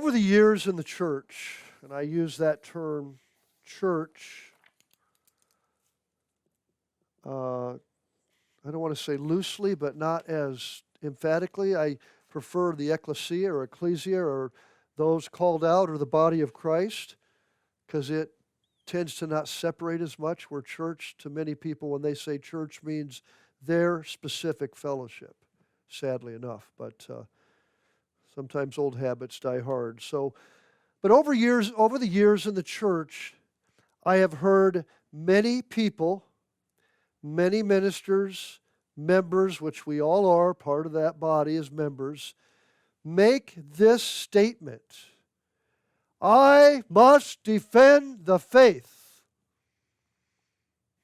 Over the years in the church, and I use that term church, I don't want to say loosely, but not as emphatically. I prefer the ecclesia or those called out or the body of Christ, because it tends to not separate as much, where church, to many people, when they say church, means their specific fellowship, sadly enough. But sometimes old habits die hard. But over the years in the church, I have heard many people, many ministers, members, which we all are, part of that body as members, make this statement: I must defend the faith.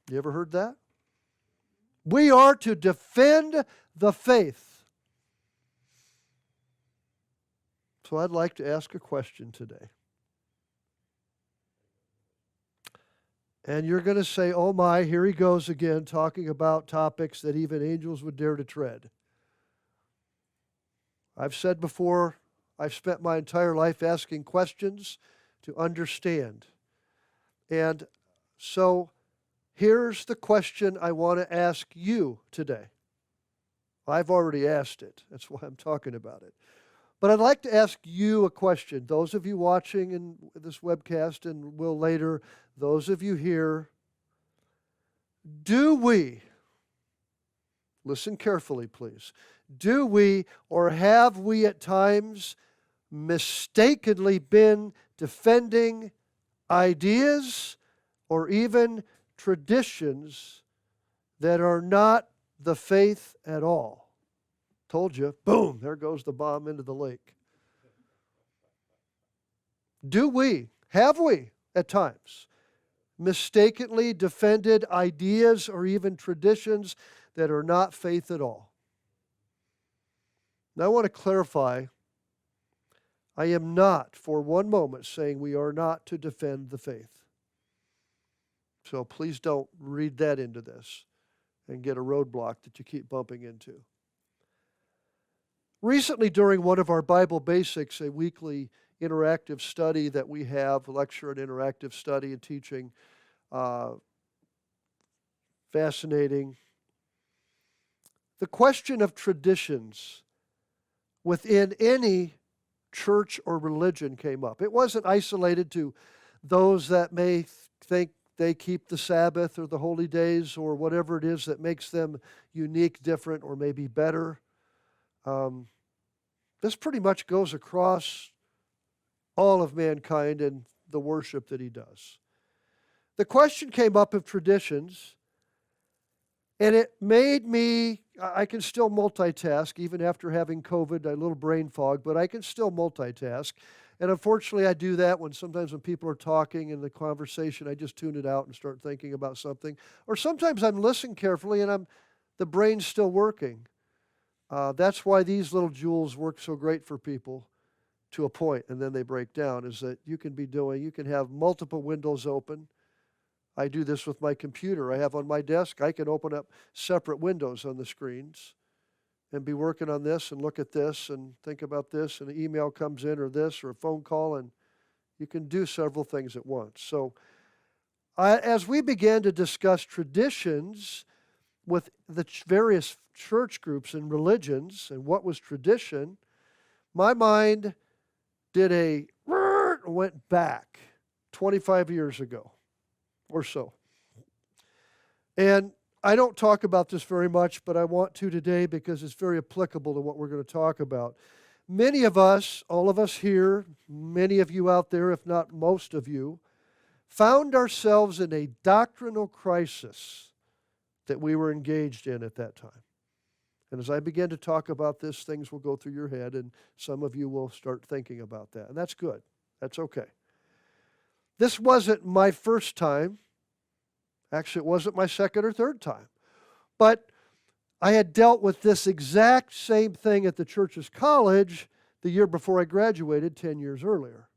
You ever heard that? We are to defend the faith. So I'd like to ask a question today. And you're going to say, oh my, here he goes again, talking about topics that even angels would dare to tread. I've said before, I've spent my entire life asking questions to understand. And so here's the question I want to ask you today. I've already asked it. That's why I'm talking about it. But I'd like to ask you a question. Those of you watching in this webcast and will later, those of you here, do we, listen carefully please, do we or have we at times mistakenly been defending ideas or even traditions that are not the faith at all? Told you, boom, there goes the bomb into the lake. Have we at times mistakenly defended ideas or even traditions that are not faith at all? Now I want to clarify, I am not for one moment saying we are not to defend the faith. So please don't read that into this and get a roadblock that you keep bumping into. Recently, during one of our Bible Basics, a weekly interactive study that we have, lecture and interactive study and teaching, fascinating. The question of traditions within any church or religion came up. It wasn't isolated to those that may think they keep the Sabbath or the holy days or whatever it is that makes them unique, different, or maybe better. This pretty much goes across all of mankind and the worship that he does. The question came up of traditions, and it made me, I can still multitask, even after having COVID, a little brain fog, but I can still multitask. And unfortunately, I do that sometimes when people are talking in the conversation, I just tune it out and start thinking about something. Or sometimes I'm listening carefully and the brain's still working. That's why these little jewels work so great for people to a point, and then they break down, is that you can have multiple windows open. I do this with my computer. I have on my desk, I can open up separate windows on the screens and be working on this and look at this and think about this, and an email comes in or this or a phone call, and you can do several things at once. So as we began to discuss traditions with the various church groups and religions and what was tradition, my mind went back 25 years ago or so. And I don't talk about this very much, but I want to today because it's very applicable to what we're going to talk about. Many of us, all of us here, many of you out there, if not most of you, found ourselves in a doctrinal crisis that we were engaged in at that time. And as I begin to talk about this, things will go through your head, and some of you will start thinking about that. And that's good. That's okay. This wasn't my first time. Actually, it wasn't my second or third time. But I had dealt with this exact same thing at the church's college the year before I graduated 10 years earlier.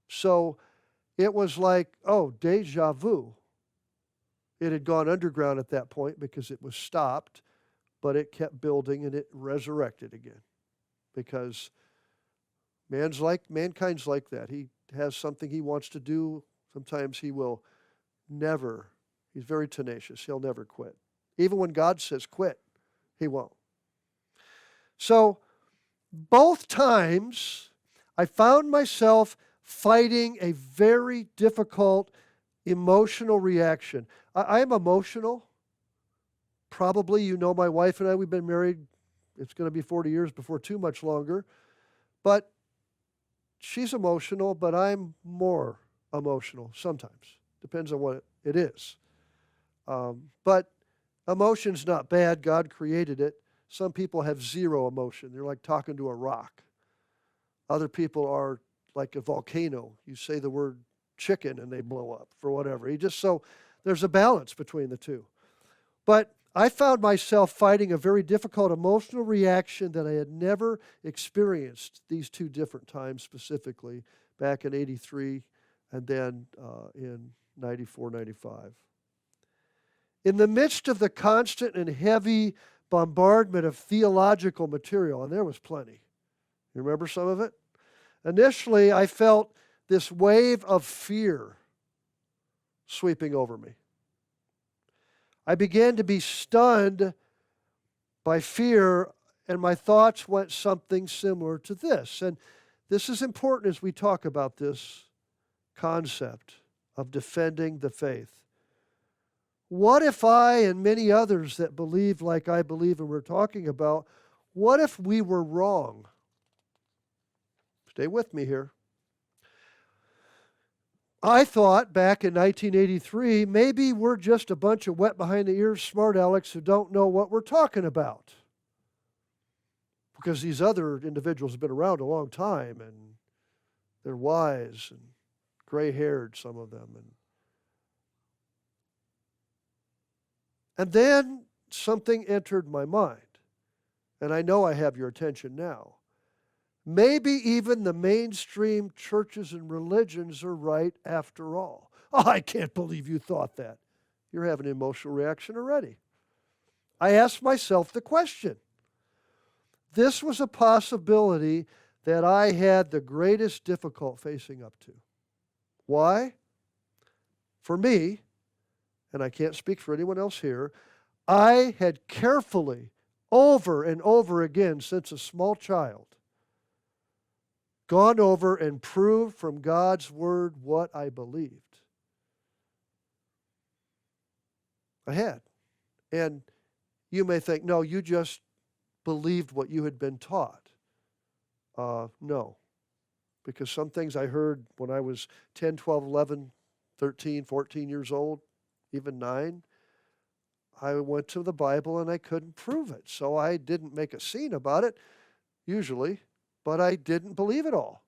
So it was like, oh, deja vu. It had gone underground at that point because it was stopped, but it kept building and it resurrected again because Mankind's like that. He has something he wants to do. Sometimes he will never, he's very tenacious. He'll never quit. Even when God says quit, he won't. So both times I found myself fighting a very difficult emotional reaction. I am emotional. Probably you know my wife and I, we've been married, it's going to be 40 years before too much longer. But she's emotional, but I'm more emotional sometimes. Depends on what it is. But emotion's not bad. God created it. Some people have zero emotion. They're like talking to a rock. Other people are like a volcano. You say the word chicken and they blow up for whatever. So there's a balance between the two. But I found myself fighting a very difficult emotional reaction that I had never experienced these two different times specifically, back in 83 and then in 94, 95. In the midst of the constant and heavy bombardment of theological material, and there was plenty. You remember some of it? Initially, I felt this wave of fear sweeping over me. I began to be stunned by fear, and my thoughts went something similar to this. And this is important as we talk about this concept of defending the faith. What if I and many others that believe like I believe and we're talking about, what if we were wrong? Stay with me here. I thought back in 1983, maybe we're just a bunch of wet behind the ears smart alecks who don't know what we're talking about. Because these other individuals have been around a long time and they're wise and gray-haired, some of them. And then something entered my mind, and I know I have your attention now. Maybe even the mainstream churches and religions are right after all. Oh, I can't believe you thought that. You're having an emotional reaction already. I asked myself the question. This was a possibility that I had the greatest difficulty facing up to. Why? For me, and I can't speak for anyone else here, I had carefully, over and over again since a small child, gone over and proved from God's Word what I believed. I had. And you may think, no, you just believed what you had been taught. No. Because some things I heard when I was 10, 12, 11, 13, 14 years old, even 9, I went to the Bible and I couldn't prove it. So I didn't make a scene about it, usually, but I didn't believe it all.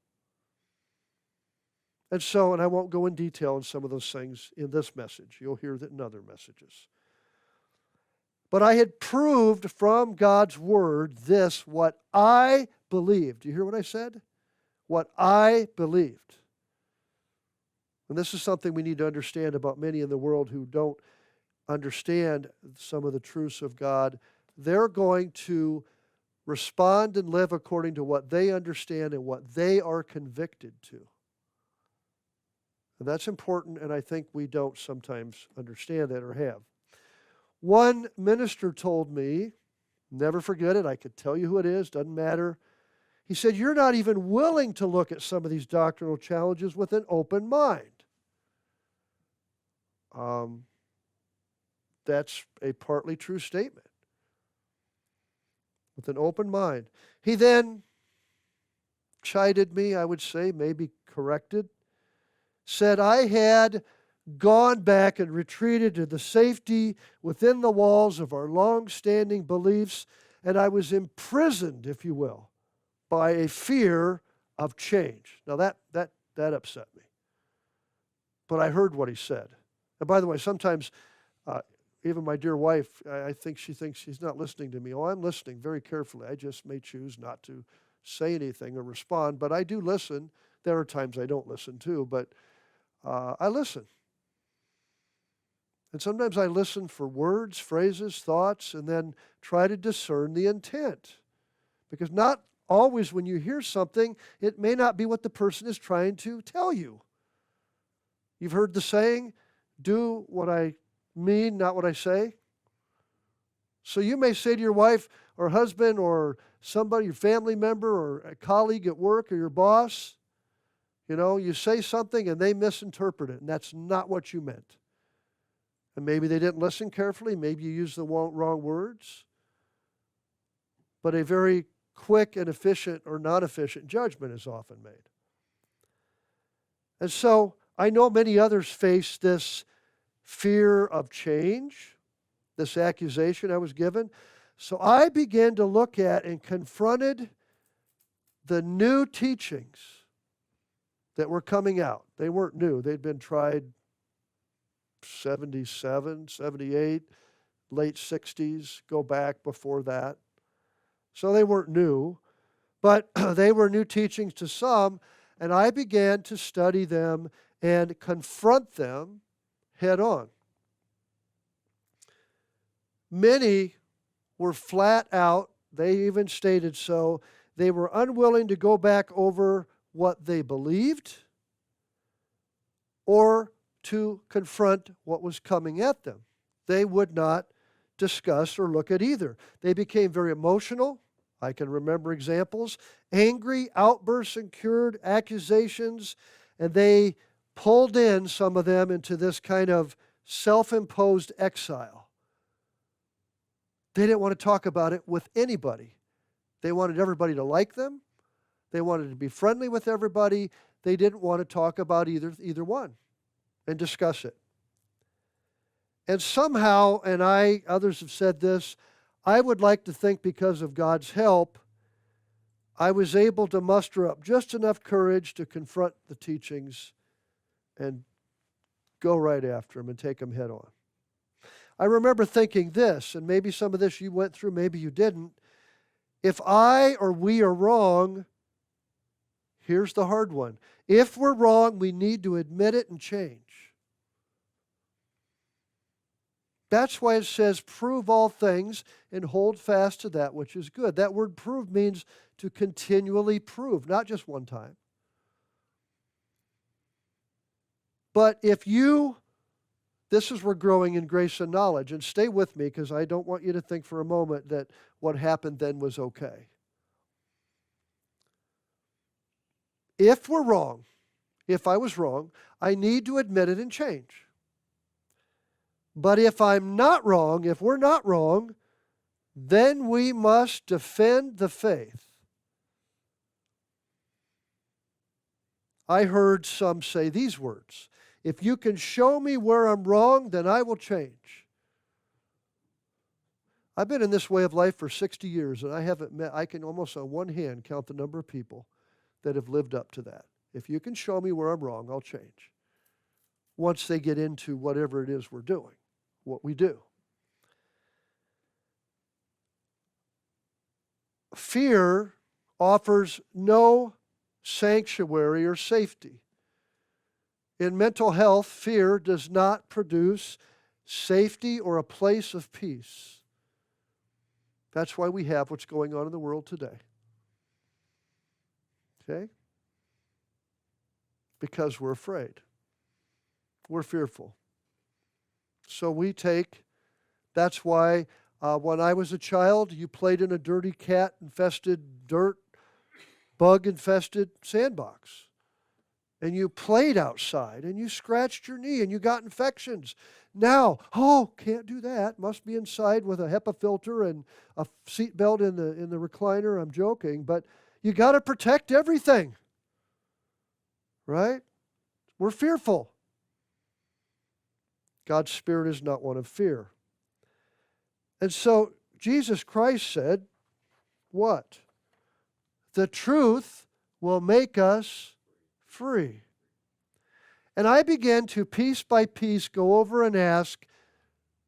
And I won't go in detail on some of those things in this message. You'll hear that in other messages. But I had proved from God's Word this, what I believed. Do you hear what I said? What I believed. And this is something we need to understand about many in the world who don't understand some of the truths of God. They're going to respond and live according to what they understand and what they are convicted to. And that's important, and I think we don't sometimes understand that or have. One minister told me, never forget it, I could tell you who it is, doesn't matter. He said, you're not even willing to look at some of these doctrinal challenges with an open mind. That's a partly true statement. With an open mind. He then chided me, I would say, maybe corrected, said I had gone back and retreated to the safety within the walls of our long-standing beliefs, and I was imprisoned, if you will, by a fear of change. Now that upset me. But I heard what he said. And by the way, sometimes even my dear wife, I think she thinks she's not listening to me. Oh, I'm listening very carefully. I just may choose not to say anything or respond, but I do listen. There are times I don't listen too, but I listen. And sometimes I listen for words, phrases, thoughts, and then try to discern the intent. Because not always when you hear something, it may not be what the person is trying to tell you. You've heard the saying, do what I mean, not what I say. So you may say to your wife or husband or somebody, your family member or a colleague at work or your boss, you say something and they misinterpret it, and that's not what you meant. And maybe they didn't listen carefully. Maybe you used the wrong words. But a very quick and efficient or non-efficient judgment is often made. And so I know many others face this fear of change, this accusation I was given. So I began to look at and confronted the new teachings that were coming out. They weren't new. They'd been tried 77, 78, late 60s, go back before that. So they weren't new, but they were new teachings to some, and I began to study them and confront them head on. Many were flat out, they even stated so, they were unwilling to go back over what they believed or to confront what was coming at them. They would not discuss or look at either. They became very emotional. I can remember examples. Angry outbursts incurred, accusations, and they pulled in some of them into this kind of self-imposed exile. They didn't want to talk about it with anybody. They wanted everybody to like them. They wanted to be friendly with everybody. They didn't want to talk about either one and discuss it. And somehow, and others have said this, I would like to think because of God's help, I was able to muster up just enough courage to confront the teachings and go right after them and take them head on. I remember thinking this, and maybe some of this you went through, maybe you didn't. If I or we are wrong, here's the hard one. If we're wrong, we need to admit it and change. That's why it says, prove all things and hold fast to that which is good. That word prove means to continually prove, not just one time. But if this is where growing in grace and knowledge, and stay with me because I don't want you to think for a moment that what happened then was okay. If we're wrong, if I was wrong, I need to admit it and change. But if I'm not wrong, if we're not wrong, then we must defend the faith. I heard some say these words, if you can show me where I'm wrong, then I will change. I've been in this way of life for 60 years, and I can almost on one hand count the number of people that have lived up to that. If you can show me where I'm wrong, I'll change. Once they get into whatever it is we're doing, what we do. Fear offers no sanctuary or safety. In mental health, fear does not produce safety or a place of peace. That's why we have what's going on in the world today. Okay? Because we're afraid. We're fearful. So that's why when I was a child, you played in a dirty cat-infested, bug-infested sandbox. And you played outside, and you scratched your knee, and you got infections. Now, can't do that. Must be inside with a HEPA filter and a seatbelt in the recliner. I'm joking, but you got to protect everything, right? We're fearful. God's Spirit is not one of fear. And so Jesus Christ said, what? The truth will make us free. And I began to piece by piece go over and ask,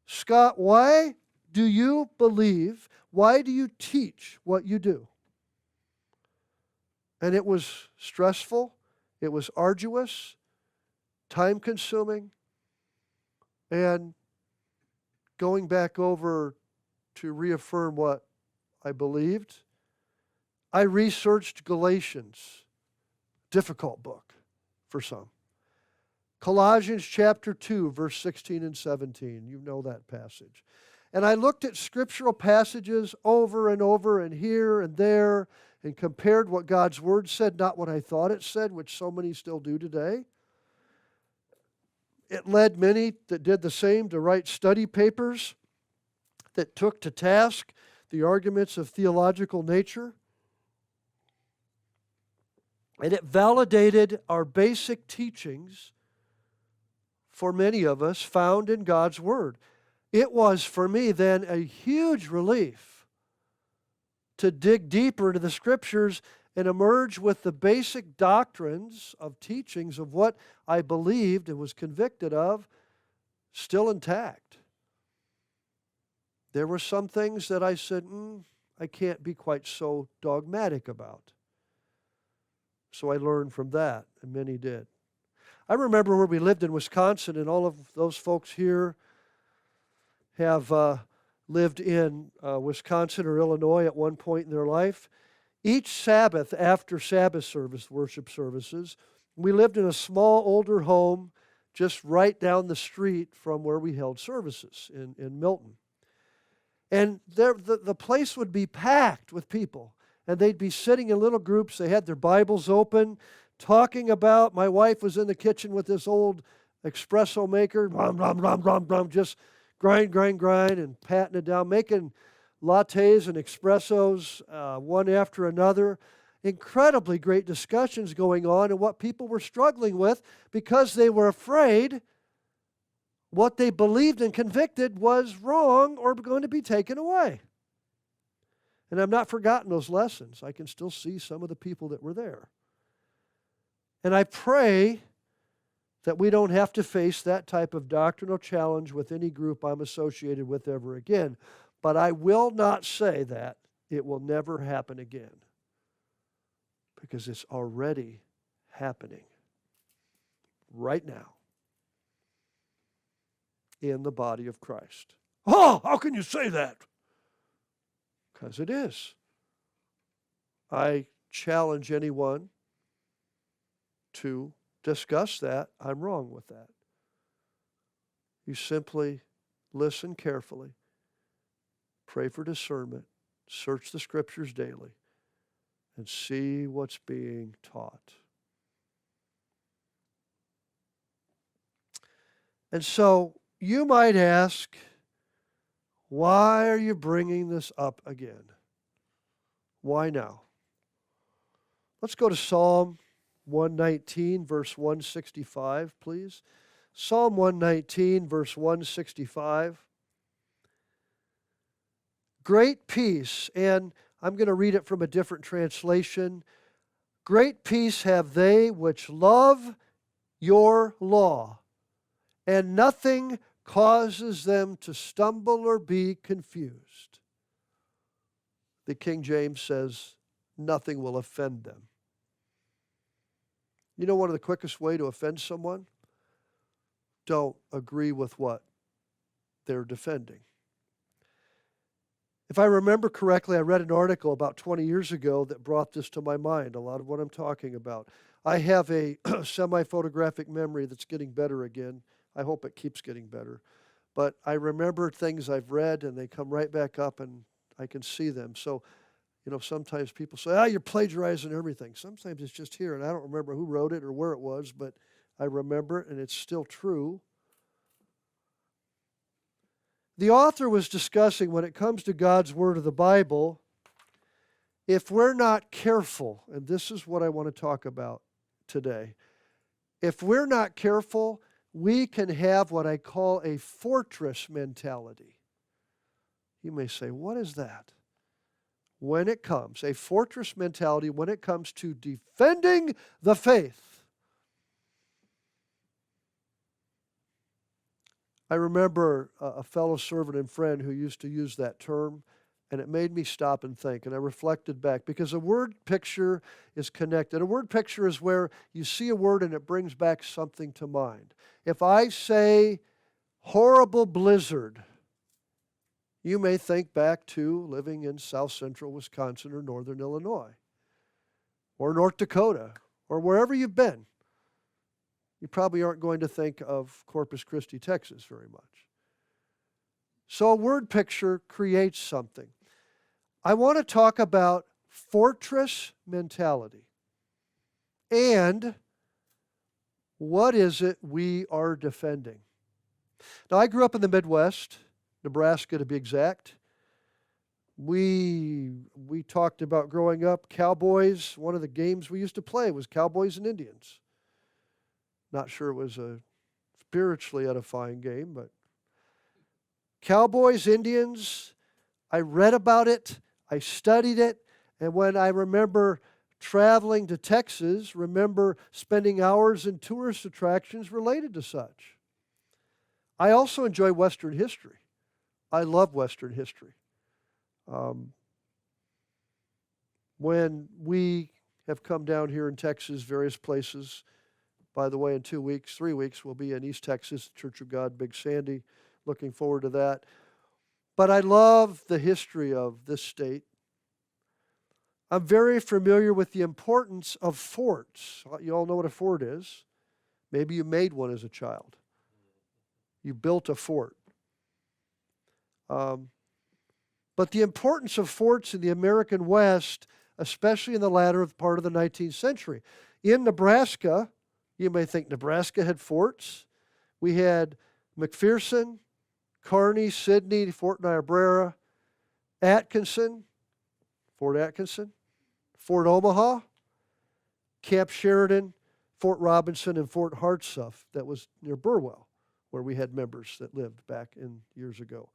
Scott, why do you believe, why do you teach what you do? And it was stressful, it was arduous, time-consuming, and going back over to reaffirm what I believed, I researched Galatians, difficult book for some. Colossians chapter 2, verse 16 and 17. You know that passage. And I looked at scriptural passages over and here and there and compared what God's Word said, not what I thought it said, which so many still do today. It led many that did the same to write study papers that took to task the arguments of theological nature. And it validated our basic teachings for many of us found in God's Word. It was for me then a huge relief to dig deeper into the Scriptures and emerge with the basic doctrines of teachings of what I believed and was convicted of still intact. There were some things that I said, I can't be quite so dogmatic about. So I learned from that, and many did. I remember where we lived in Wisconsin, and all of those folks here have lived in Wisconsin or Illinois at one point in their life. Each Sabbath, after Sabbath service, worship services, we lived in a small, older home just right down the street from where we held services in Milton. And the place would be packed with people, and they'd be sitting in little groups. They had their Bibles open, talking about, my wife was in the kitchen with this old espresso maker, just grind, and patting it down, making lattes and espressos one after another. Incredibly great discussions going on and what people were struggling with because they were afraid what they believed and convicted was wrong or going to be taken away. And I've not forgotten those lessons. I can still see some of the people that were there. And I pray that we don't have to face that type of doctrinal challenge with any group I'm associated with ever again. But I will not say that it will never happen again, because it's already happening right now in the body of Christ. Oh, how can you say that? Because it is. I challenge anyone to discuss that. I'm wrong with that. You simply listen carefully, pray for discernment, search the Scriptures daily, and see what's being taught. And so you might ask, why are you bringing this up again? Why now? Let's go to Psalm 119, verse 165, please. Psalm 119, verse 165. Great peace, and I'm going to read it from a different translation. Great peace have they which love your law, and nothing causes them to stumble or be confused. The King James says, nothing will offend them. You know one of the quickest way to offend someone? Don't agree with what they're defending. If I remember correctly, I read an article about 20 years ago that brought this to my mind, a lot of what I'm talking about. I have a semi-photographic memory that's getting better again. I hope it keeps getting better. But I remember things I've read, and they come right back up, and I can see them. So, sometimes people say, you're plagiarizing everything. Sometimes it's just here, and I don't remember who wrote it or where it was, but I remember it, and it's still true. The author was discussing, when it comes to God's Word of the Bible, if we're not careful, and this is what I want to talk about today, if we're not careful, we can have what I call a fortress mentality. You may say, what is that? When it comes, a fortress mentality when it comes to defending the faith. I remember a fellow servant and friend who used to use that term, and it made me stop and think, and I reflected back, because a word picture is connected. A word picture is where you see a word and it brings back something to mind. If I say horrible blizzard, You may think back to living in south central Wisconsin or northern Illinois or North Dakota or wherever you've been. You probably aren't going to think of Corpus Christi, Texas very much. So a word picture creates something. I want to talk about fortress mentality and what is it we are defending. Now, I grew up in the Midwest, Nebraska to be exact. We talked about growing up, cowboys. One of the games we used to play was Cowboys and Indians. Not sure it was a spiritually edifying game, but Cowboys, Indians, I read about it, I studied it, and when I remember traveling to Texas, remember spending hours in tourist attractions related to such. I also enjoy Western history. I love Western history. When we have come down here in Texas, various places, by the way, in 3 weeks, we'll be in East Texas, Church of God, Big Sandy. Looking forward to that. But I love the history of this state. I'm very familiar with the importance of forts. You all know what a fort is. Maybe you made one as a child. You built a fort. But the importance of forts in the American West, especially in the latter part of the 19th century. In Nebraska, you may think Nebraska had forts. We had McPherson, Kearney, Sidney, Fort Niobrara, Atkinson, Fort Atkinson, Fort Omaha, Camp Sheridan, Fort Robinson, and Fort Hartsuff that was near Burwell, where we had members that lived back in years ago.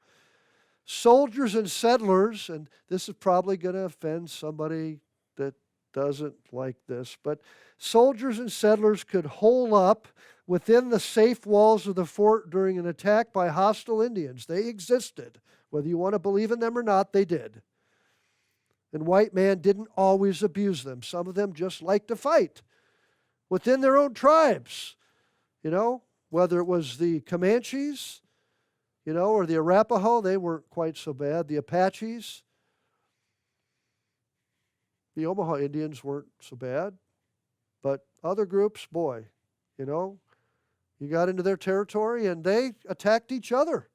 Soldiers and settlers, and this is probably going to offend somebody that doesn't like this, but soldiers and settlers could hole up within the safe walls of the fort during an attack by hostile Indians. They existed. Whether you want to believe in them or not, they did. And white man didn't always abuse them. Some of them just liked to fight within their own tribes. Whether it was the Comanches, or the Arapaho, they weren't quite so bad. The Apaches, the Omaha Indians weren't so bad. But other groups, boy, you got into their territory and they attacked each other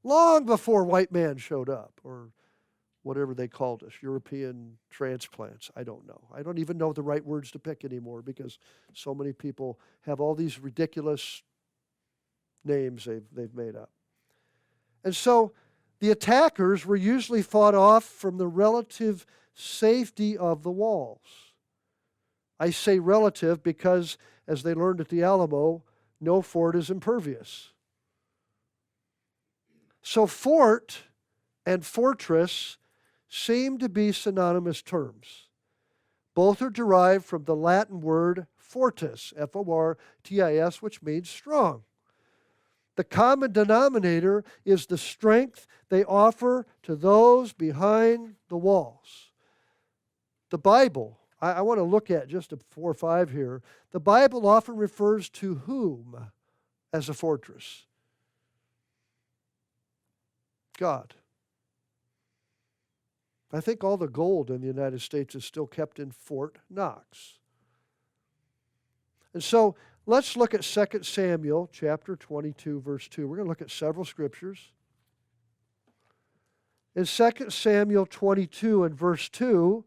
long before white man showed up, or whatever they called us, European transplants. I don't know. I don't even know the right words to pick anymore because so many people have all these ridiculous names they've made up. And so the attackers were usually fought off from the relative safety of the walls. I say relative because, as they learned at the Alamo, no fort is impervious. So fort and fortress seem to be synonymous terms. Both are derived from the Latin word fortis, F-O-R-T-I-S, which means strong. The common denominator is the strength they offer to those behind the walls. The Bible, I want to look at just 4 or 5 here. The Bible often refers to whom as a fortress? God. I think all the gold in the United States is still kept in Fort Knox. And so let's look at 2 Samuel chapter 22, verse 2. We're going to look at several scriptures. In 2 Samuel 22 and verse 2,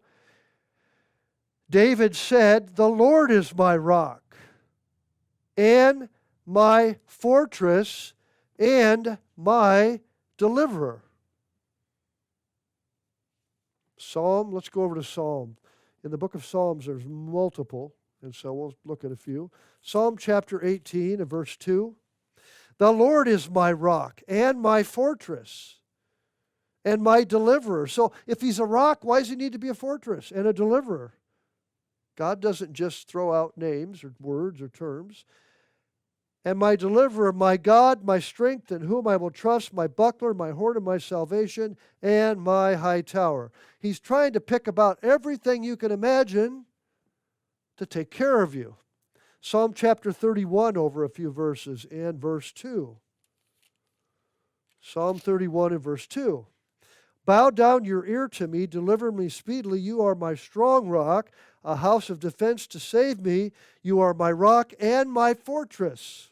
David said, "The Lord is my rock and my fortress and my deliverer." Psalm, let's go over to Psalm. In the book of Psalms, there's multiple, and so we'll look at a few. Psalm chapter 18 and verse 2. "The Lord is my rock and my fortress and my deliverer." So if he's a rock, why does he need to be a fortress and a deliverer? God doesn't just throw out names or words or terms. "And my deliverer, my God, my strength, in whom I will trust, my buckler, my horn of my salvation, and my high tower." He's trying to pick about everything you can imagine to take care of you. Psalm chapter 31 over a few verses and verse 2. Psalm 31 and verse 2. Bow down your ear to me, deliver me speedily. You are my strong rock, a house of defense to save me. You are my rock and my fortress.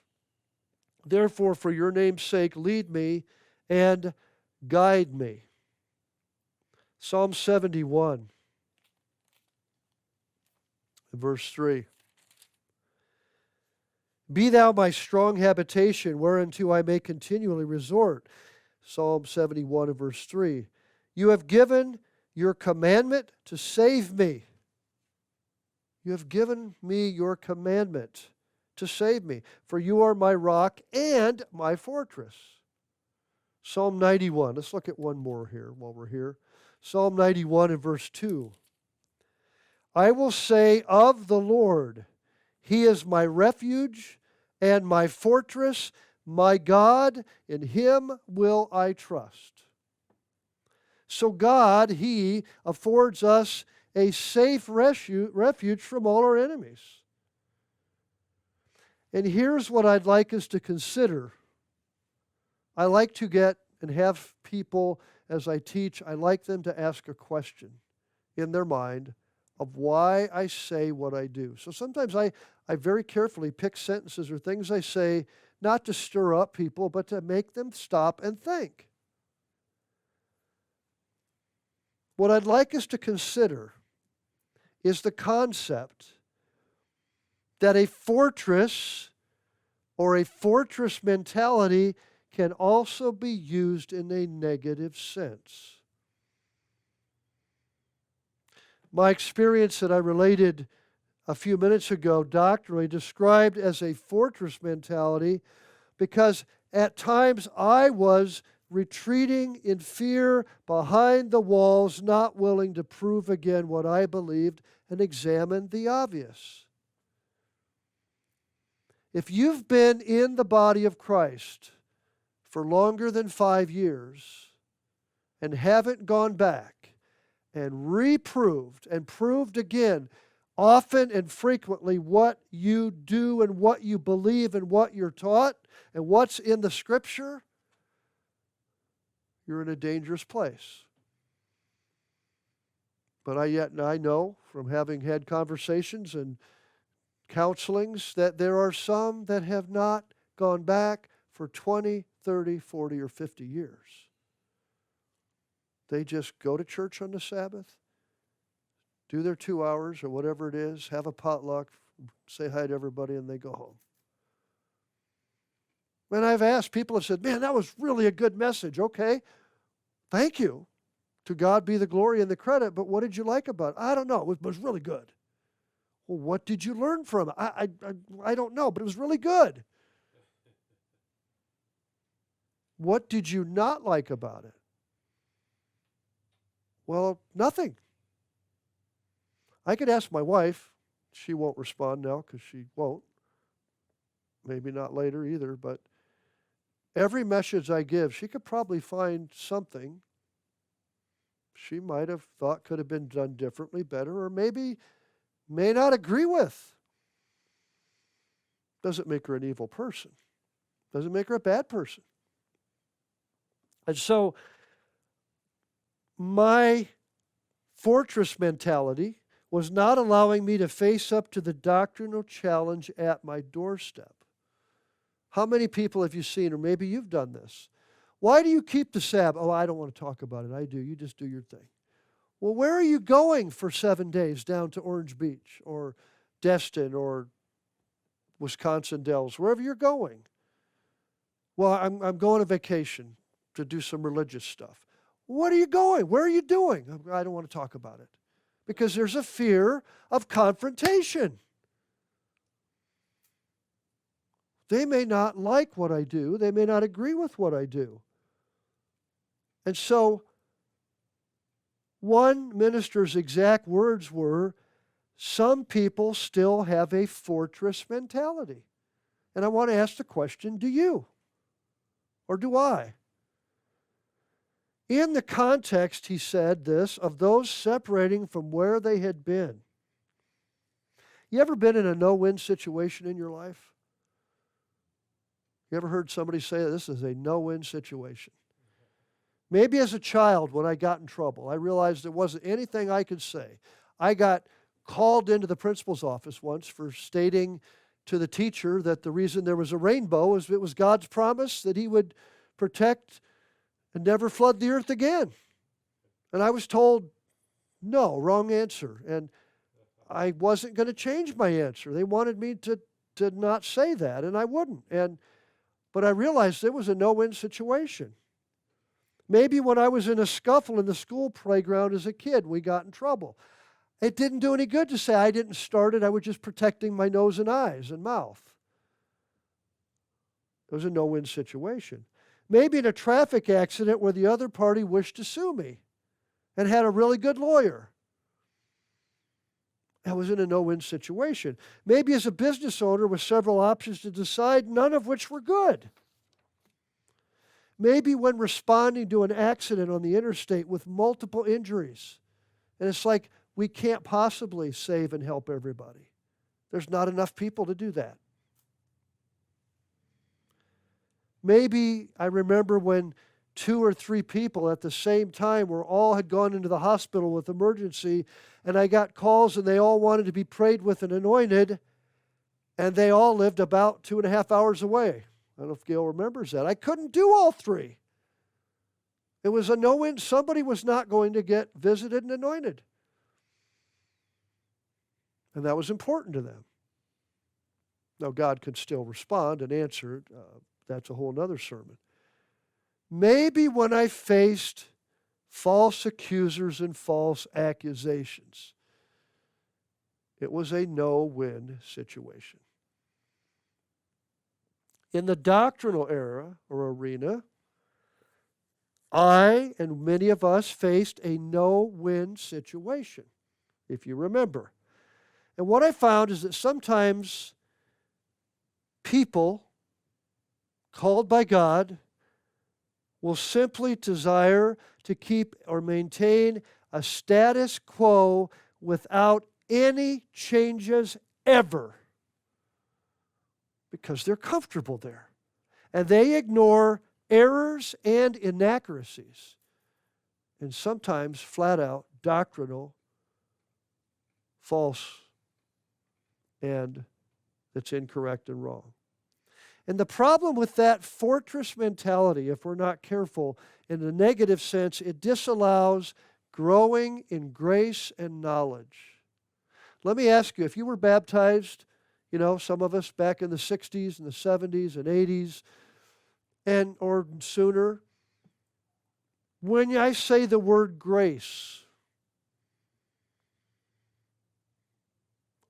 Therefore, for your name's sake, lead me and guide me. Psalm 71, verse 3. Be thou my strong habitation, whereunto I may continually resort. Psalm 71 and verse 3. You have given your commandment to save me. You have given me your commandment to save me, for you are my rock and my fortress. Psalm 91. Let's look at one more here while we're here. Psalm 91 and verse 2. I will say of the Lord, He is my refuge and my fortress, my God, in Him will I trust. So God, He affords us a safe refuge from all our enemies. And here's what I'd like us to consider. I like to get and have people, as I teach, I like them to ask a question in their mind of why I say what I do. So sometimes I very carefully pick sentences or things I say not to stir up people, but to make them stop and think. What I'd like us to consider is the concept that a fortress or a fortress mentality can also be used in a negative sense. My experience that I related a few minutes ago doctrinally described as a fortress mentality because at times I was retreating in fear behind the walls, not willing to prove again what I believed and examine the obvious. If you've been in the body of Christ for longer than 5 years and haven't gone back and reproved and proved again often and frequently what you do and what you believe and what you're taught and what's in the Scripture, you're in a dangerous place. But I know from having had conversations and counselings that there are some that have not gone back for 20, 30, 40, or 50 years. They just go to church on the Sabbath, do their 2 hours or whatever it is, have a potluck, say hi to everybody, and they go home. When I've asked, people have said, man, that was really a good message. Okay, thank you. To God be the glory and the credit, but what did you like about it? I don't know. It was really good. Well, what did you learn from it? I don't know, but it was really good. What did you not like about it? Well, nothing. I could ask my wife. She won't respond now because she won't. Maybe not later either, but every message I give, she could probably find something she might have thought could have been done differently, better, or maybe may not agree with. Doesn't make her an evil person. Doesn't make her a bad person. And so my fortress mentality was not allowing me to face up to the doctrinal challenge at my doorstep. How many people have you seen, or maybe you've done this? Why do you keep the Sabbath? Oh, I don't want to talk about it. I do. You just do your thing. Well, where are you going for 7 days down to Orange Beach or Destin or Wisconsin Dells, wherever you're going? Well, I'm going on vacation to do some religious stuff. What are you going? Where are you doing? I don't want to talk about it because there's a fear of confrontation. They may not like what I do. They may not agree with what I do. And so one minister's exact words were, some people still have a fortress mentality. And I want to ask the question, do you? Or do I? In the context, he said this, of those separating from where they had been. You ever been in a no-win situation in your life? You ever heard somebody say this is a no-win situation? Maybe as a child when I got in trouble, I realized there wasn't anything I could say. I got called into the principal's office once for stating to the teacher that the reason there was a rainbow is it was God's promise that He would protect and never flood the earth again. And I was told, no, wrong answer. And I wasn't going to change my answer. They wanted me to not say that, and I wouldn't. But I realized it was a no-win situation. Maybe when I was in a scuffle in the school playground as a kid, we got in trouble. It didn't do any good to say I didn't start it. I was just protecting my nose and eyes and mouth. It was a no-win situation. Maybe in a traffic accident where the other party wished to sue me and had a really good lawyer. I was in a no-win situation. Maybe as a business owner with several options to decide, none of which were good. Maybe when responding to an accident on the interstate with multiple injuries, and it's like we can't possibly save and help everybody. There's not enough people to do that. Maybe I remember when 2 or 3 people at the same time were all had gone into the hospital with emergency, and I got calls and they all wanted to be prayed with and anointed, and they all lived about 2.5 hours away. I don't know if Gail remembers that. I couldn't do all 3. It was a no-win. Somebody was not going to get visited and anointed. And that was important to them. Now, God could still respond and answer. That's a whole other sermon. Maybe when I faced false accusers and false accusations, it was a no-win situation. In the doctrinal era or arena, I and many of us faced a no-win situation, if you remember. And what I found is that sometimes people called by God will simply desire to keep or maintain a status quo without any changes ever because they're comfortable there. And they ignore errors and inaccuracies and sometimes flat out doctrinal false and that's incorrect and wrong. And the problem with that fortress mentality, if we're not careful, in the negative sense, it disallows growing in grace and knowledge. Let me ask you, if you were baptized, some of us back in the 60s and the 70s and 80s, or sooner, when I say the word grace,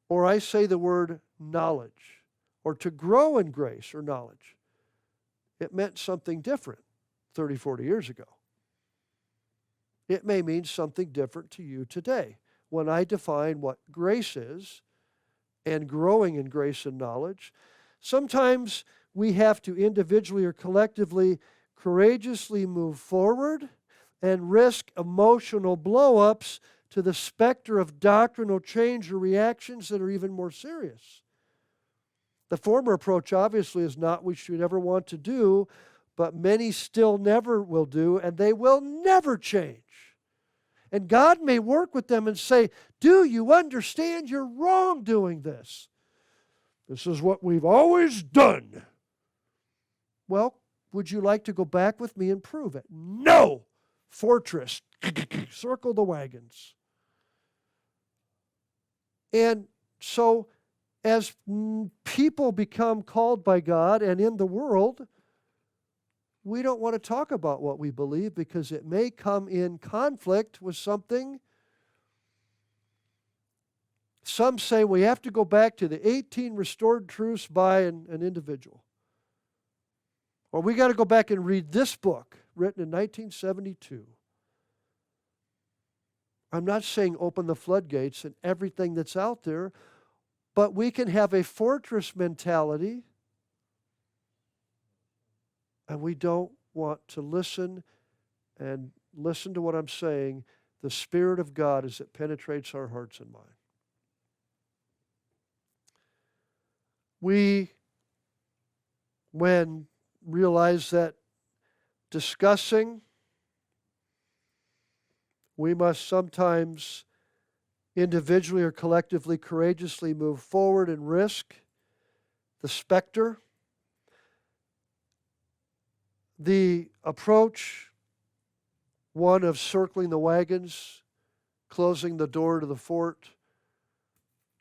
or I say the word knowledge, or to grow in grace or knowledge, it meant something different 30, 40 years ago. It may mean something different to you today. When I define what grace is and growing in grace and knowledge, sometimes we have to individually or collectively courageously move forward and risk emotional blow-ups to the specter of doctrinal change or reactions that are even more serious. The former approach obviously is not what you ever want to do, but many still never will do, and they will never change. And God may work with them and say, do you understand you're wrong doing this? This is what we've always done. Well, would you like to go back with me and prove it? No! Fortress. Circle the wagons. And so, as people become called by God and in the world, we don't want to talk about what we believe because it may come in conflict with something. Some say we have to go back to the 18 restored truths by an individual. Or we got to go back and read this book written in 1972. I'm not saying open the floodgates and everything that's out there, but we can have a fortress mentality, and we don't want to listen to what I'm saying, the Spirit of God as it penetrates our hearts and minds. When realize that discussing, we must sometimes individually or collectively courageously move forward and risk the specter. The approach, one of circling the wagons, closing the door to the fort.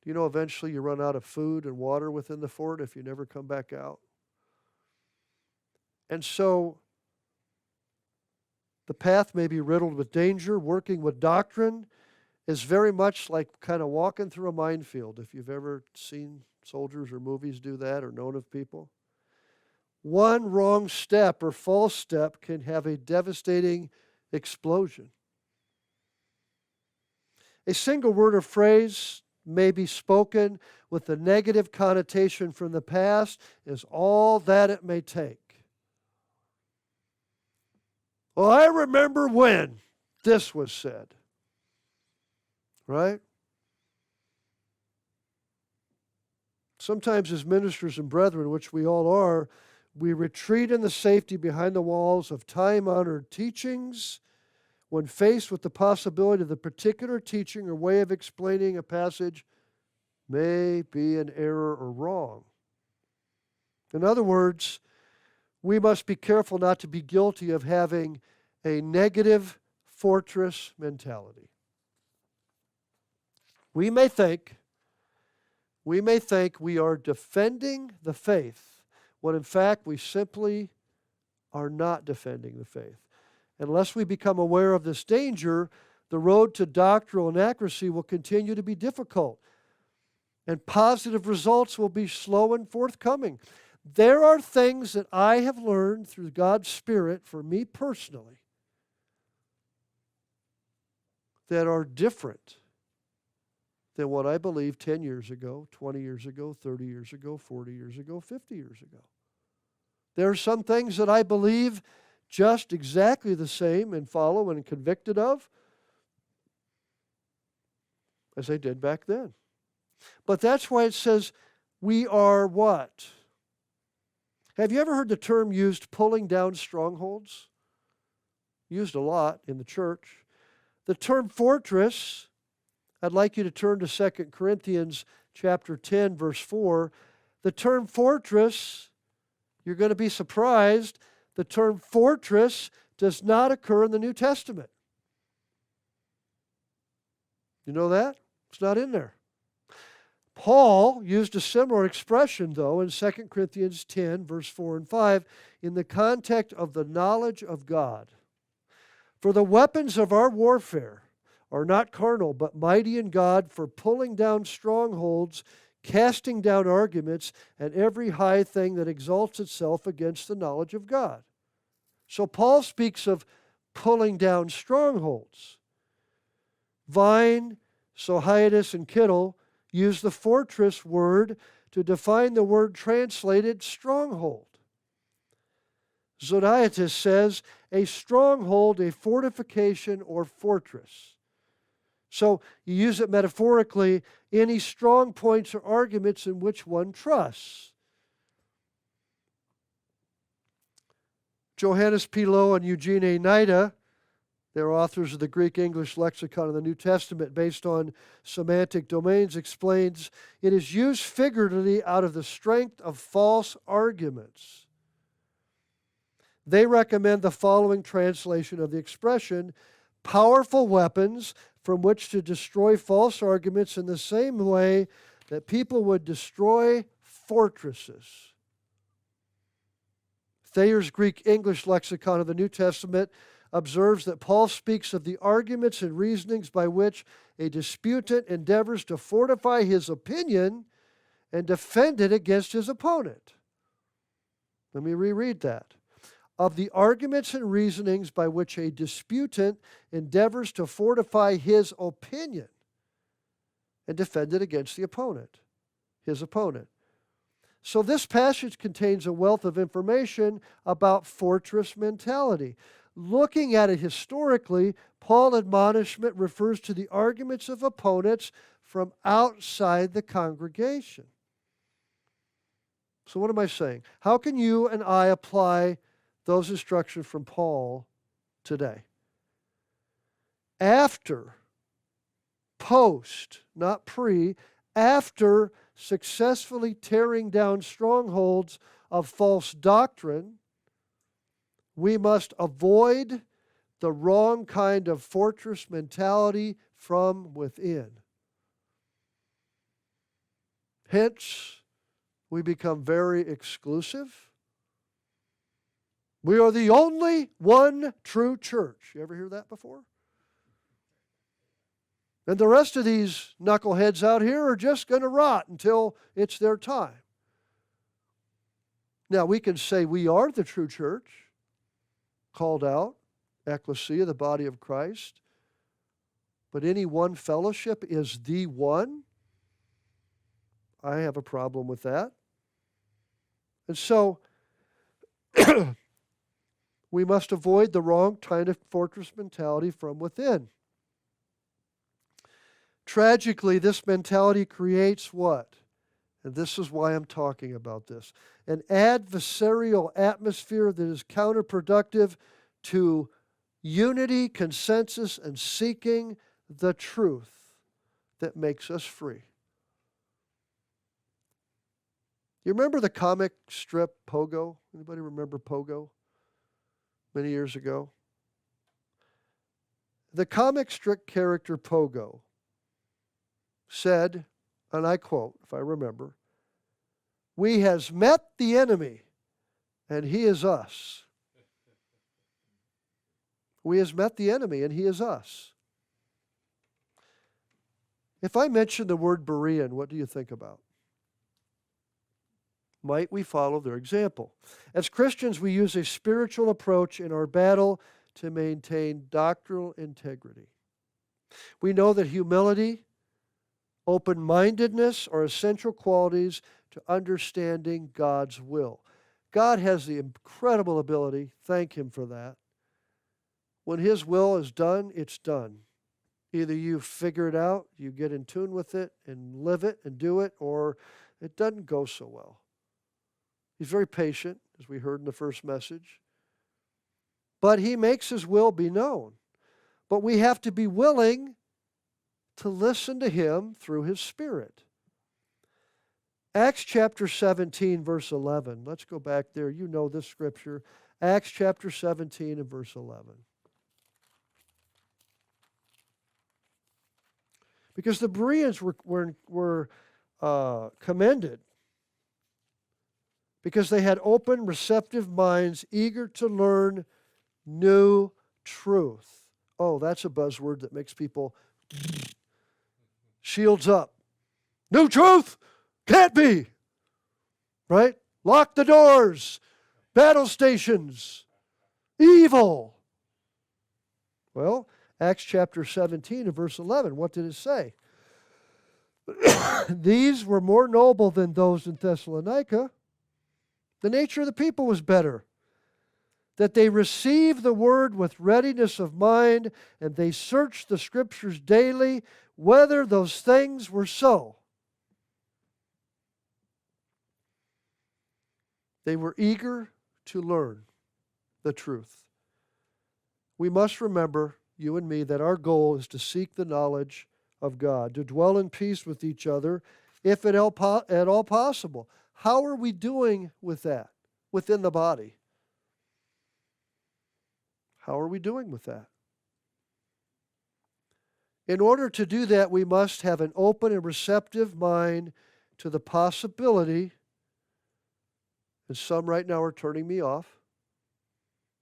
You know, eventually you run out of food and water within the fort if you never come back out. And so the path may be riddled with danger. Working with doctrine is very much like kind of walking through a minefield, if you've ever seen soldiers or movies do that or known of people. One wrong step or false step can have a devastating explosion. A single word or phrase may be spoken with the negative connotation from the past is all that it may take. Well, I remember when this was said. Right? Sometimes as ministers and brethren, which we all are, we retreat in the safety behind the walls of time-honored teachings when faced with the possibility of the particular teaching or way of explaining a passage may be an error or wrong. In other words, we must be careful not to be guilty of having a negative fortress mentality. We may think we are defending the faith, when in fact we simply are not defending the faith. Unless we become aware of this danger, the road to doctrinal inaccuracy will continue to be difficult, and positive results will be slow and forthcoming. There are things that I have learned through God's Spirit, for me personally, that are different than what I believed 10 years ago, 20 years ago, 30 years ago, 40 years ago, 50 years ago. There are some things that I believe just exactly the same and follow and convicted of as I did back then. But that's why it says we are what? Have you ever heard the term used, pulling down strongholds? Used a lot in the church. The term fortress, I'd like you to turn to 2 Corinthians chapter 10, verse 4. The term fortress, you're going to be surprised, the term fortress does not occur in the New Testament. You know that? It's not in there. Paul used a similar expression, though, in 2 Corinthians 10, verse 4 and 5, in the context of the knowledge of God. For the weapons of our warfare are not carnal, but mighty in God for pulling down strongholds, casting down arguments, and every high thing that exalts itself against the knowledge of God. So Paul speaks of pulling down strongholds. Vine, Sohiatus, and Kittle use the fortress word to define the word translated stronghold. Zodhiatus says a stronghold, a fortification, or fortress. So you use it metaphorically, any strong points or arguments in which one trusts. Johannes P. Lowe and Eugene A. Nida, they're authors of the Greek-English lexicon of the New Testament based on semantic domains, explains it is used figuratively out of the strength of false arguments. They recommend the following translation of the expression: powerful weapons from which to destroy false arguments in the same way that people would destroy fortresses. Thayer's Greek-English lexicon of the New Testament observes that Paul speaks of the arguments and reasonings by which a disputant endeavors to fortify his opinion and defend it against his opponent. Let me reread that. Of the arguments and reasonings by which a disputant endeavors to fortify his opinion and defend it against the opponent, his opponent. So this passage contains a wealth of information about fortress mentality. Looking at it historically, Paul's admonishment refers to the arguments of opponents from outside the congregation. So what am I saying? How can you and I apply those instructions from Paul today? After, post, not pre, after successfully tearing down strongholds of false doctrine, we must avoid the wrong kind of fortress mentality from within. Hence, we become very exclusive. We are the only one true church. You ever hear that before? And the rest of these knuckleheads out here are just going to rot until it's their time. Now, we can say we are the true church, called out, ecclesia, the body of Christ. But any one fellowship is the one. I have a problem with that. And so, we must avoid the wrong kind of fortress mentality from within. Tragically, this mentality creates what? And this is why I'm talking about this. An adversarial atmosphere that is counterproductive to unity, consensus, and seeking the truth that makes us free. You remember the comic strip Pogo? Anybody remember Pogo? Many years ago. The comic strip character Pogo said, and I quote, if I remember, "We has met the enemy, and he is us." We has met the enemy, and he is us. If I mention the word Berean, what do you think about? Might we follow their example? As Christians, we use a spiritual approach in our battle to maintain doctrinal integrity. We know that humility, open-mindedness are essential qualities to understanding God's will. God has the incredible ability, thank Him for that. When His will is done, it's done. Either you figure it out, you get in tune with it and live it and do it, or it doesn't go so well. He's very patient, as we heard in the first message. But He makes His will be known. But we have to be willing to listen to Him through His Spirit. Acts chapter 17, verse 11. Let's go back there. You know this scripture. Acts chapter 17 and verse 11. Because the Bereans were commended because they had open, receptive minds, eager to learn new truth. Oh, that's a buzzword that makes people shields up. New truth? Can't be. Right? Lock the doors. Battle stations. Evil. Well, Acts chapter 17 and verse 11, what did it say? These were more noble than those in Thessalonica. The nature of the people was better. That they received the word with readiness of mind, and they searched the scriptures daily, whether those things were so. They were eager to learn the truth. We must remember, you and me, that our goal is to seek the knowledge of God, to dwell in peace with each other, if at all possible. How are we doing with that within the body? How are we doing with that? In order to do that, we must have an open and receptive mind to the possibility, and some right now are turning me off,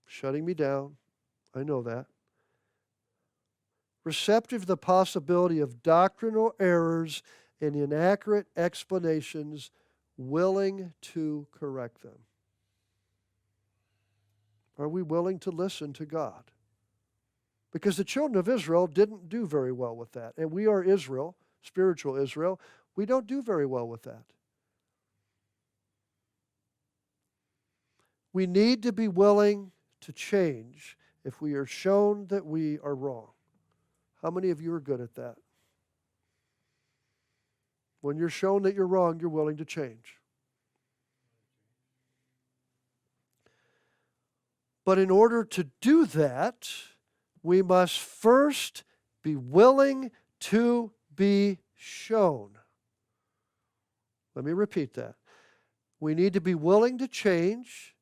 shutting me down. I know that. Receptive to the possibility of doctrinal errors and inaccurate explanations, willing to correct them. Are we willing to listen to God? Because the children of Israel didn't do very well with that. And we are Israel, spiritual Israel. We don't do very well with that. We need to be willing to change if we are shown that we are wrong. How many of you are good at that? When you're shown that you're wrong, you're willing to change. But in order to do that, we must first be willing to be shown. Let me repeat that. We need to be willing to change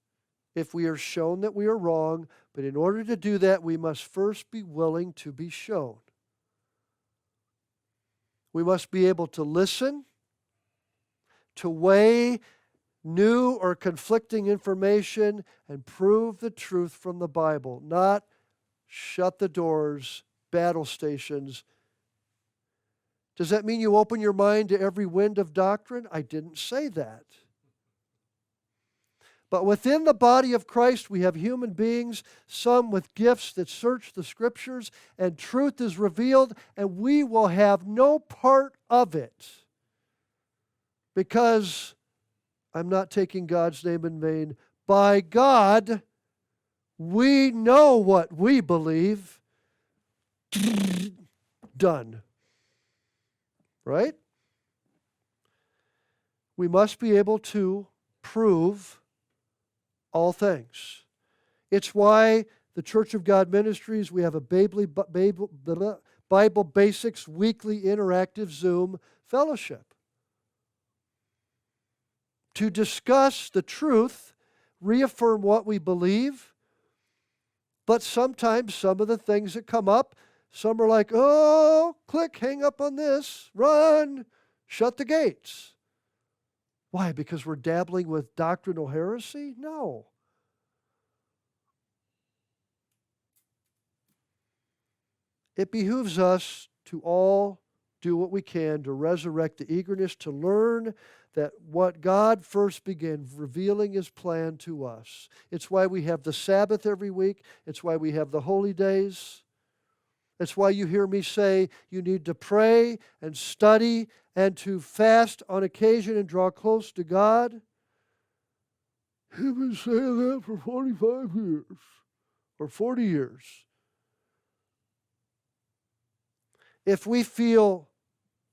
if we are shown that we are wrong, but in order to do that, we must first be willing to be shown. We must be able to listen, to weigh new or conflicting information, and prove the truth from the Bible, not shut the doors, battle stations. Does that mean you open your mind to every wind of doctrine? I didn't say that. But within the body of Christ, we have human beings, some with gifts that search the Scriptures, and truth is revealed, and we will have no part of it. Because, I'm not taking God's name in vain, by God, we know what we believe. Done. Right? We must be able to prove all things. It's why the Church of God Ministries, we have a Bible Basics weekly interactive Zoom fellowship to discuss the truth, reaffirm what we believe, but sometimes some of the things that come up, some are like, oh, click, hang up on this, run, shut the gates. Why? Because we're dabbling with doctrinal heresy? No. It behooves us to all do what we can to resurrect the eagerness to learn that what God first began revealing His plan to us. It's why we have the Sabbath every week. It's why we have the holy days. It's why you hear me say you need to pray and study and to fast on occasion and draw close to God. You've been saying that for 45 years or 40 years. If we feel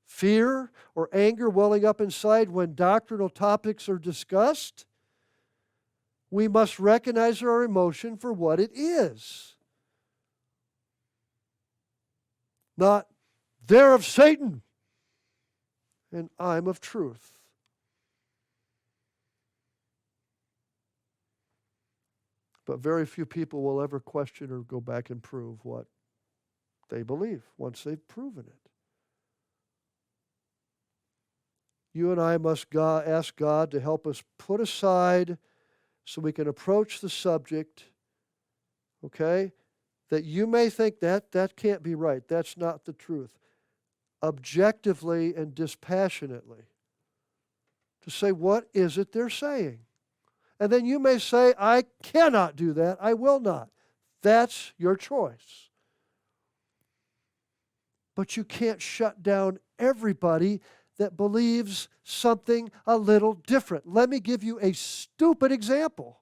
fear or anger welling up inside when doctrinal topics are discussed, we must recognize our emotion for what it is. Not, they're of Satan, and I'm of truth. But very few people will ever question or go back and prove what they believe once they've proven it. You and I must ask God to help us put aside so we can approach the subject, okay? That you may think that can't be right. That's not the truth. Objectively and dispassionately. To say, what is it they're saying? And then you may say, I cannot do that. I will not. That's your choice. But you can't shut down everybody that believes something a little different. Let me give you a stupid example.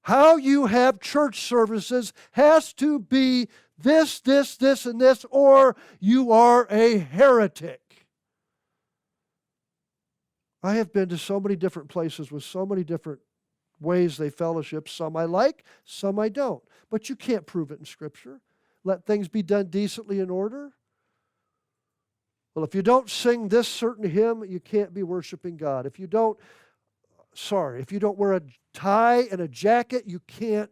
How you have church services has to be this, and this, or you are a heretic. I have been to so many different places with so many different ways they fellowship. Some I like, some I don't. But you can't prove it in Scripture. Let things be done decently in order. Well, if you don't sing this certain hymn, you can't be worshiping God. If you don't wear a tie and a jacket, you can't.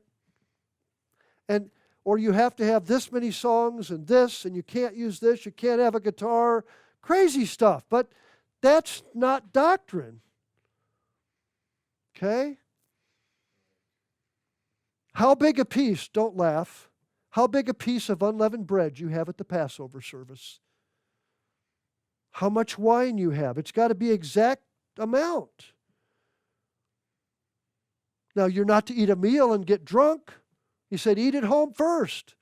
Or you have to have this many songs and this, and you can't use this, you can't have a guitar. Crazy stuff, but that's not doctrine. Okay? How big a piece, don't laugh, how big a piece of unleavened bread you have at the Passover service? How much wine you have? It's got to be exact amount. Now, you're not to eat a meal and get drunk. He said, eat at home first.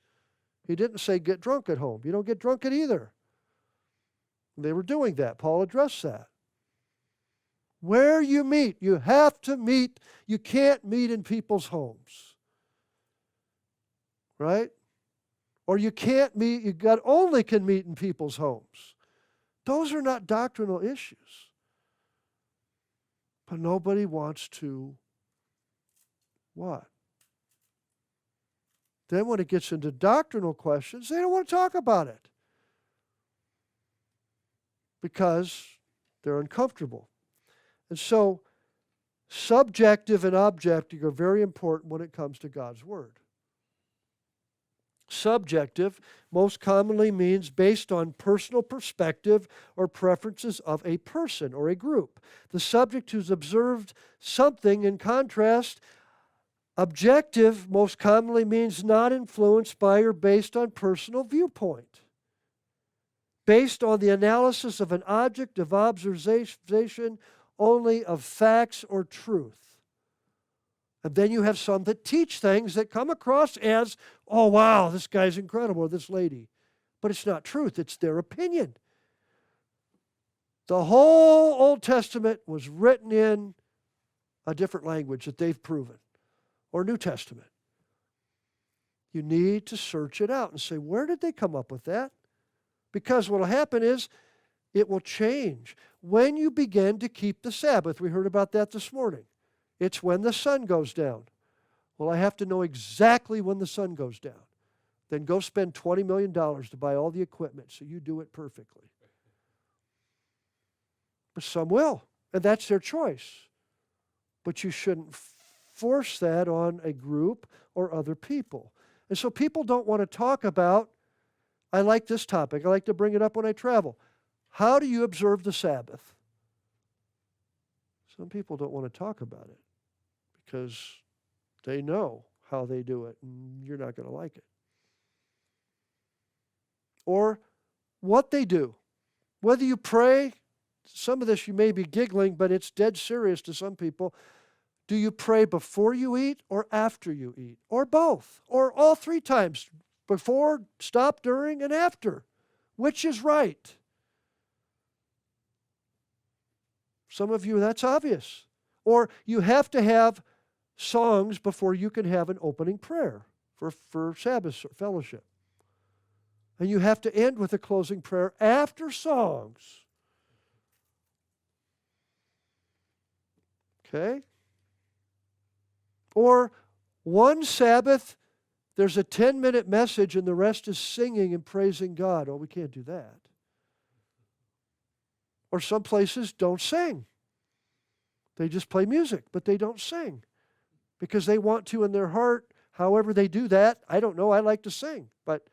He didn't say get drunk at home. You don't get drunk at either. They were doing that. Paul addressed that. Where you meet, you have to meet. You can't meet in people's homes. Right? Or you can't meet, only can meet in people's homes. Those are not doctrinal issues. But nobody wants to what? Then when it gets into doctrinal questions, they don't want to talk about it because they're uncomfortable. And so subjective and objective are very important when it comes to God's Word. Subjective most commonly means based on personal perspective or preferences of a person or a group. The subject who's observed something. In contrast, objective most commonly means not influenced by or based on personal viewpoint. Based on the analysis of an object of observation only of facts or truth. And then you have some that teach things that come across as, oh wow, this guy's incredible, or this lady. But it's not truth, it's their opinion. The whole Old Testament was written in a different language that they've proven, or New Testament. You need to search it out and say, where did they come up with that? Because what will happen is, it will change. When you begin to keep the Sabbath, we heard about that this morning. It's when the sun goes down. Well, I have to know exactly when the sun goes down. Then go spend $20 million to buy all the equipment so you do it perfectly. But some will, and that's their choice. But you shouldn't force that on a group or other people. And so people don't want to talk about, I like this topic, I like to bring it up when I travel. How do you observe the Sabbath? Some people don't want to talk about it because they know how they do it, and you're not going to like it. Or what they do. Whether you pray, some of this you may be giggling, but it's dead serious to some people. Do you pray before you eat or after you eat? Or both? Or all three times? Before, stop, during, and after? Which is right? Some of you, that's obvious. Or you have to have songs before you can have an opening prayer for Sabbath fellowship. And you have to end with a closing prayer after songs. Okay? Or one Sabbath, there's a 10-minute message and the rest is singing and praising God. Oh, we can't do that. Or some places don't sing. They just play music, but they don't sing because they want to in their heart. However they do that, I don't know. I like to sing. But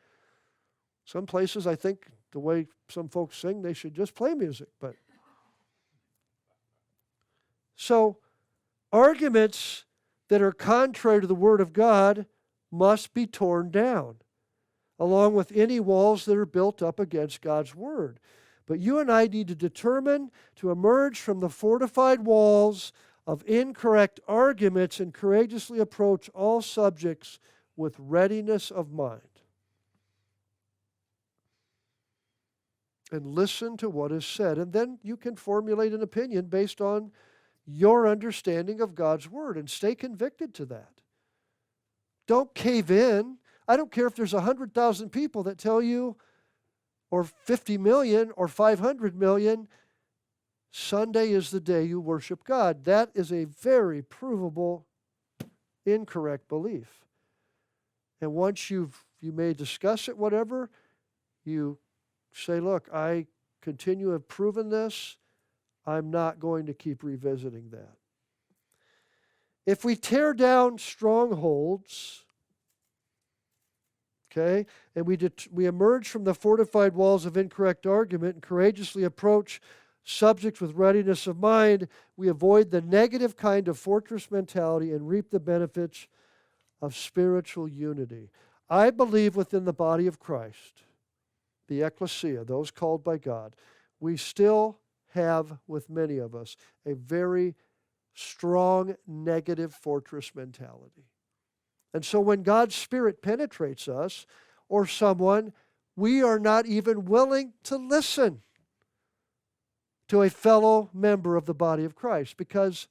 some places, I think the way some folks sing, they should just play music. But so arguments that are contrary to the Word of God must be torn down, along with any walls that are built up against God's Word. But you and I need to determine to emerge from the fortified walls of incorrect arguments and courageously approach all subjects with readiness of mind. And listen to what is said. And then you can formulate an opinion based on your understanding of God's Word and stay convicted to that. Don't cave in. I don't care if there's 100,000 people that tell you, or 50 million, or 500 million, Sunday is the day you worship God. That is a very provable, incorrect belief. And once you may discuss it, whatever, you say, look, I continue to have proven this. I'm not going to keep revisiting that. If we tear down strongholds, okay, and we emerge from the fortified walls of incorrect argument and courageously approach subjects with readiness of mind, we avoid the negative kind of fortress mentality and reap the benefits of spiritual unity. I believe within the body of Christ, the ecclesia, those called by God, we still have, with many of us, a very strong negative fortress mentality. And so when God's Spirit penetrates us or someone, we are not even willing to listen to a fellow member of the body of Christ because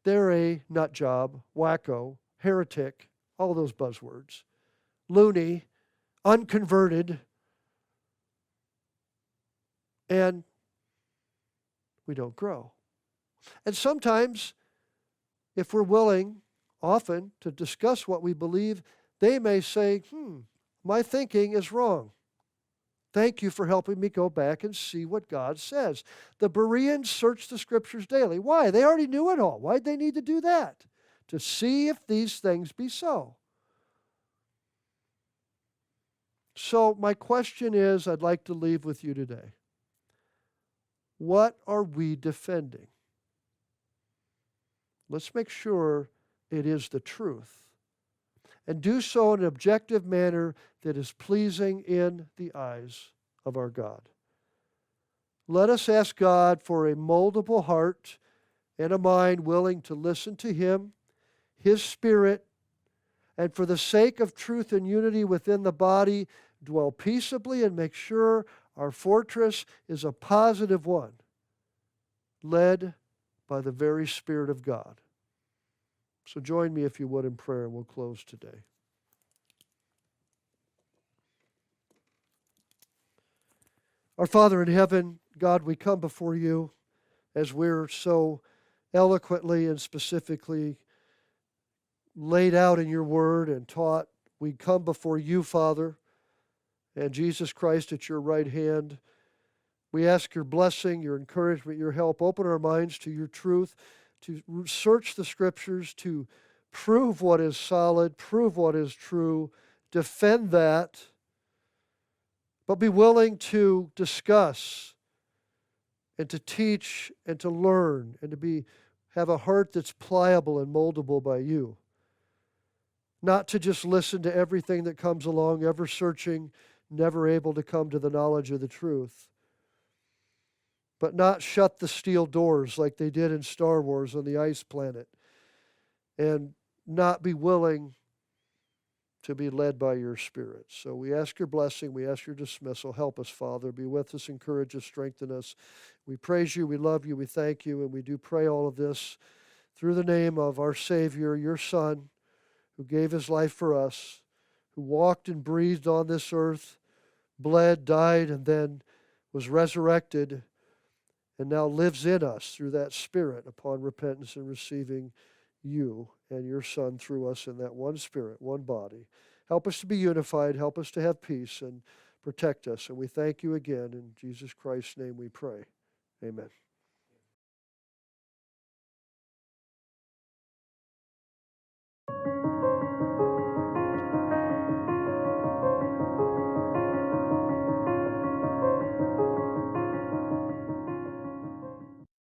they're a nut job, wacko, heretic, all those buzzwords, loony, unconverted, and we don't grow. And sometimes, if we're willing, often, to discuss what we believe, they may say, my thinking is wrong. Thank you for helping me go back and see what God says. The Bereans searched the Scriptures daily. Why? They already knew it all. Why'd they need to do that? To see if these things be so. So my question is, I'd like to leave with you today. What are we defending? Let's make sure it is the truth. And do so in an objective manner that is pleasing in the eyes of our God. Let us ask God for a moldable heart and a mind willing to listen to Him, His Spirit, and for the sake of truth and unity within the body, dwell peaceably and make sure our fortress is a positive one, led by the very Spirit of God. So join me, if you would, in prayer, and we'll close today. Our Father in heaven, God, we come before you as we're so eloquently and specifically laid out in your word and taught. We come before you, Father, and Jesus Christ at your right hand. We ask your blessing, your encouragement, your help. Open our minds to your truth, to search the Scriptures, to prove what is solid, prove what is true, defend that, but be willing to discuss and to teach and to learn and to have a heart that's pliable and moldable by you. Not to just listen to everything that comes along, ever searching, never able to come to the knowledge of the truth. But not shut the steel doors like they did in Star Wars on the ice planet, and not be willing to be led by your Spirit. So we ask your blessing, we ask your dismissal. Help us, Father. Be with us, encourage us, strengthen us. We praise you, we love you, we thank you, and we do pray all of this through the name of our Savior, your Son, who gave his life for us, who walked and breathed on this earth, bled, died, and then was resurrected, and now lives in us through that Spirit upon repentance and receiving you and your Son through us in that one Spirit, one body. Help us to be unified. Help us to have peace and protect us. And we thank you again. In Jesus Christ's name we pray. Amen.